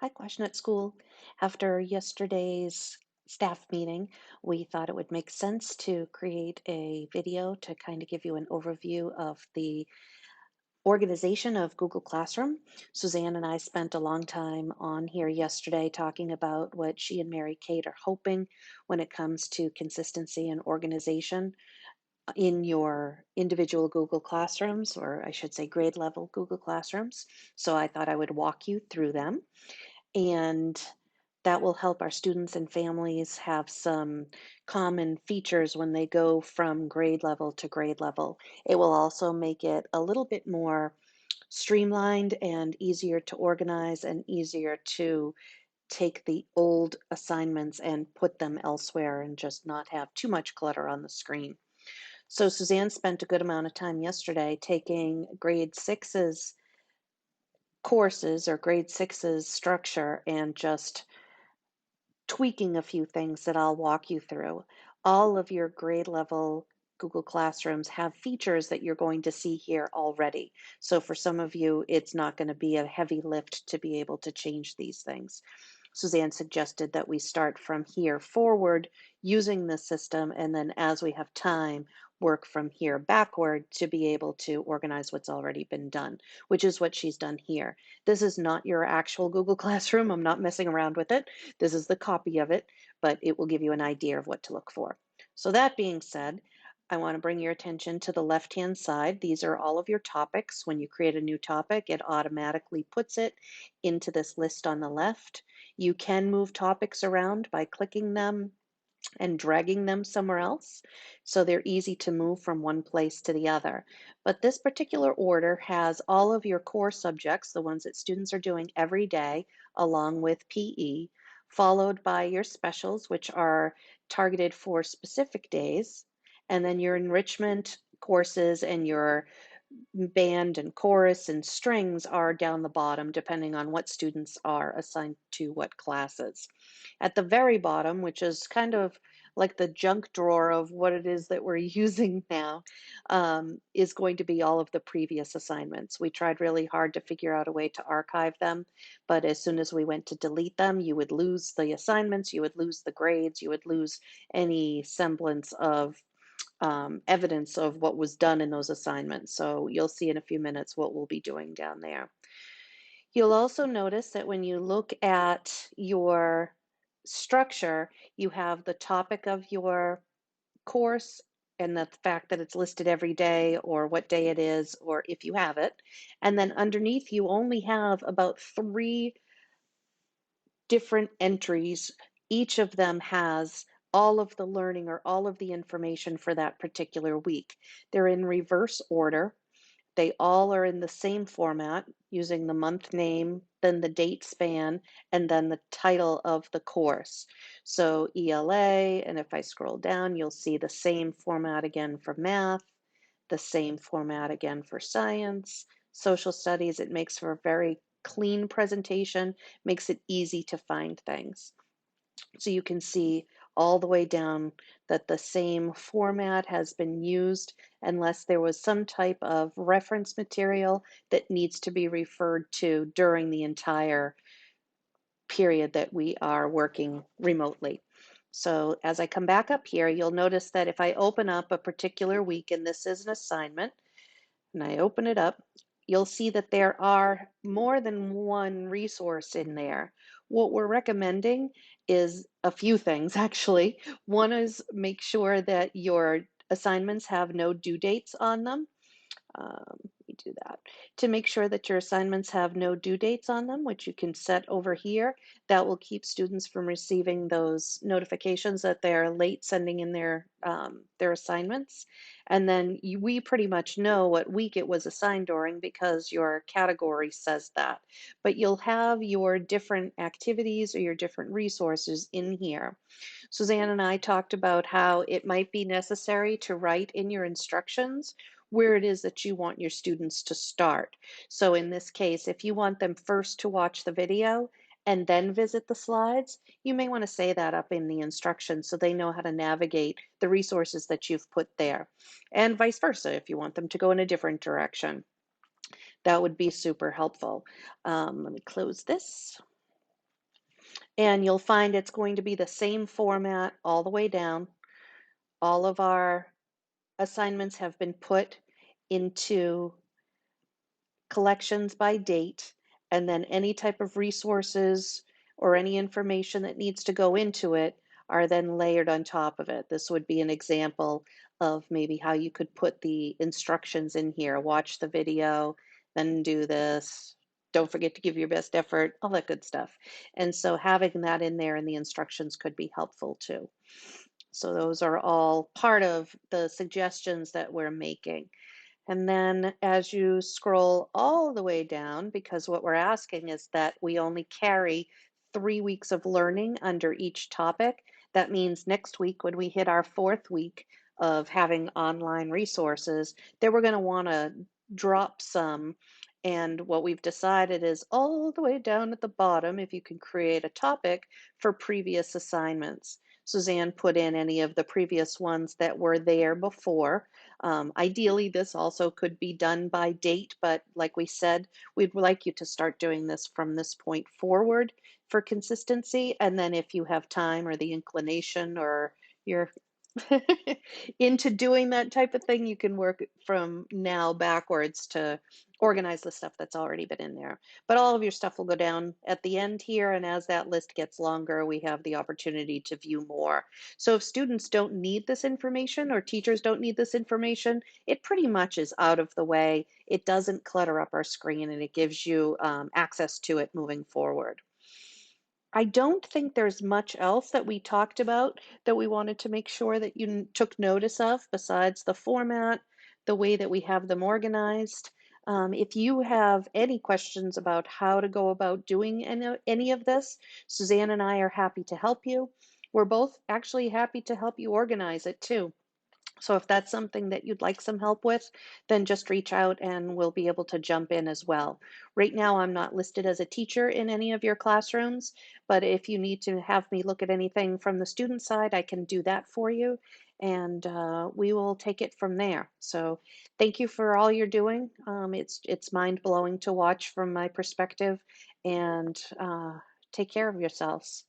Hi, question at school. After yesterday's staff meeting, we thought it would make sense to create a video to kind of give you an overview of the organization of Google Classroom. Suzanne and I spent a long time on here yesterday talking about what she and Mary Kate are hoping when it comes to consistency and organization in your individual Google Classrooms, or I should say grade level Google Classrooms. So I thought I would walk you through them. And that will help our students and families have some common features when they go from grade level to grade level. It will also make it a little bit more streamlined and easier to organize and easier to take the old assignments and put them elsewhere and just not have too much clutter on the screen. So Suzanne spent a good amount of time yesterday taking grade six's courses or grade six's structure and just tweaking a few things that I'll walk you through. All of your grade level Google Classrooms have features that you're going to see here already. So for some of you, it's not going to be a heavy lift to be able to change these things. Suzanne suggested that we start from here forward using the system, and then as we have time, work from here backward to be able to organize what's already been done, which is what she's done here. This is not your actual Google Classroom. I'm not messing around with it. This is the copy of it, but it will give you an idea of what to look for. So that being said, I want to bring your attention to the left-hand side. These are all of your topics. When you create a new topic, it automatically puts it into this list on the left. You can move topics around by clicking them and dragging them somewhere else. So they're easy to move from one place to the other. But this particular order has all of your core subjects, the ones that students are doing every day, along with PE, followed by your specials, which are targeted for specific days, and then your enrichment courses and your band and chorus and strings are down the bottom, depending on what students are assigned to what classes. At the very bottom, which is kind of like the junk drawer of what it is that we're using now, is going to be all of the previous assignments. We tried really hard to figure out a way to archive them, but as soon as we went to delete them, you would lose the assignments, you would lose the grades, you would lose any semblance of evidence of what was done in those assignments. So you'll see in a few minutes what we'll be doing down there. You'll also notice that when you look at your structure, you have the topic of your course and the fact that it's listed every day or what day it is or if you have it. And then underneath you only have about three different entries. Each of them has all of the learning or all of the information for that particular week. They're in reverse order. They all are in the same format using the month name, then the date span, and then the title of the course. So ELA, and if I scroll down, you'll see the same format again for math, the same format again for science, social studies. It makes for a very clean presentation, makes it easy to find things. So you can see all the way down that the same format has been used unless there was some type of reference material that needs to be referred to during the entire period that we are working remotely. So as I come back up here, you'll notice that if I open up a particular week, and this is an assignment, and I open it up, you'll see that there are more than one resource in there. What we're recommending is a few things, actually. One is make sure that your assignments have no due dates on them. Let me do that. To make sure that your assignments have no due dates on them, which you can set over here, that will keep students from receiving those notifications that they're late sending in their assignments. And then we pretty much know what week it was assigned during because your category says that. But you'll have your different activities or your different resources in here. Suzanne and I talked about how it might be necessary to write in your instructions where it is that you want your students to start. So in this case, if you want them first to watch the video and then visit the slides, you may want to say that up in the instructions so they know how to navigate the resources that you've put there. And vice versa, if you want them to go in a different direction. That would be super helpful. Let me close this. And you'll find it's going to be the same format all the way down. All of our assignments have been put into collections by date, and then any type of resources or any information that needs to go into it are then layered on top of it. This would be an example of maybe how you could put the instructions in here. Watch the video, then do this. Don't forget to give your best effort, all that good stuff. And so having that in there in the instructions could be helpful too. So those are all part of the suggestions that we're making. And then as you scroll all the way down, because what we're asking is that we only carry 3 weeks of learning under each topic. That means next week, when we hit our fourth week of having online resources, then we're going to want to drop some. And what we've decided is all the way down at the bottom, if you can create a topic for previous assignments. Suzanne put in any of the previous ones that were there before. Ideally, this also could be done by date, but like we said, we'd like you to start doing this from this point forward for consistency. And then if you have time or the inclination or you're into doing that type of thing, you can work from now backwards to organize the stuff that's already been in there. But all of your stuff will go down at the end here, and as that list gets longer, we have the opportunity to view more. So if students don't need this information or teachers don't need this information, it pretty much is out of the way. It doesn't clutter up our screen, and it gives you access to it moving forward. I don't think there's much else that we talked about that we wanted to make sure that you took notice of besides the format, the way that we have them organized. If you have any questions about how to go about doing any of this, Suzanne and I are happy to help you. We're both actually happy to help you organize it too. So if that's something that you'd like some help with, then just reach out and we'll be able to jump in as well. Right now, I'm not listed as a teacher in any of your classrooms, but if you need to have me look at anything from the student side, I can do that for you, and we will take it from there. So thank you for all you're doing. It's mind blowing to watch from my perspective, and take care of yourselves.